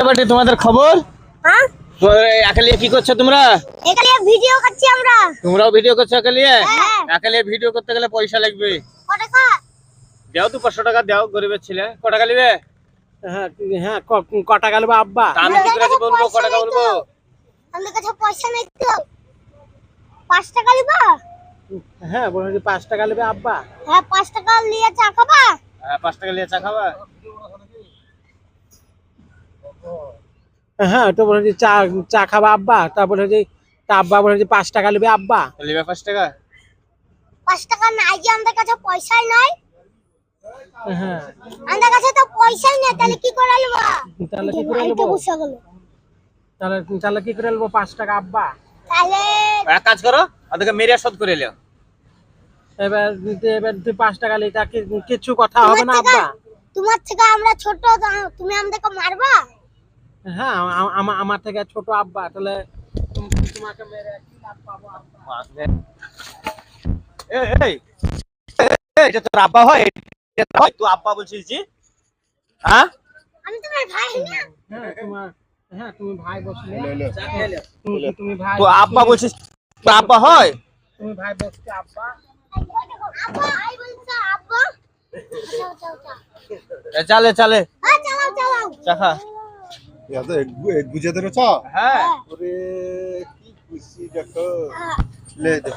বাটি তোমাদের খবর? হ্যাঁ একালিয়া কি করছো তোমরা? একালিয়া ভিডিও করছি আমরা। তোমরাও ভিডিও করছো একালিয়া? হ্যাঁ। একালিয়া ভিডিও করতে গেলে পয়সা লাগবে। কত টাকা? দাও তো 500 টাকা দাও, গরিবের ছেলে। কত টাকা নিবে? হ্যাঁ হ্যাঁ ক টাকা নেবো আব্বা? আমি কি করে বলবো কত টাকা বলবো? আমাদের কাছে পয়সা নেই তো। 5 টাকা নিবা? হ্যাঁ বলছি 5 টাকা নেবে আব্বা? হ্যাঁ 5 টাকা নিয়ে চা খাবা? হ্যাঁ 5 টাকা নিয়ে চা খাবা? হ্যাঁ তো বলছি চা খাবা আব্বা, তারপরে হচ্ছে আব্বা বলছে 5 টাকা নেবে আব্বা। নিবে 5 টাকা? 5 টাকা নাই যে আমাদের কাছে পয়সাই নাই। হ্যাঁ আমাদের কাছে তো পয়সাই নেই, তাহলে কি করে নেবা? তাহলে কি করে নেবো? বুঝা গেল। তাহলে কি করে নেবো 5 টাকা আব্বা? তাহলে এক কাজ করো, ওদেরকে মেরে শোধ করে নিও। এবার তুই 5 টাকা নিলে তা কিছু কথা হবে না আব্বা? তোমার থেকে আমরা ছোট, তুমি আমাদেরকে মারবা? হ্যাঁ আমার থেকে ছোট আব্বা, তাহলে তোমাকে মেরে কি লাভ পাবো আব্বা? এই এই এটা তোর আব্বা হয়? এটা হয় তুই আব্বা বলছিস জি? হ্যাঁ আমি তোমার ভাই না। হ্যাঁ তুমি ভাই বসলে তুমি ভাই তুই আব্বা বলছিস, তোর আব্বা হয়? তুমি ভাই বসতে আব্বা। আব্বা আই বলছো আব্বা। চাও চাও চাও। চালে চালে হ্যাঁ চালাও চালাও। চাখা। याद एक गुजे दे रहा হ্যাঁ अरे की खुशी देखो ले दे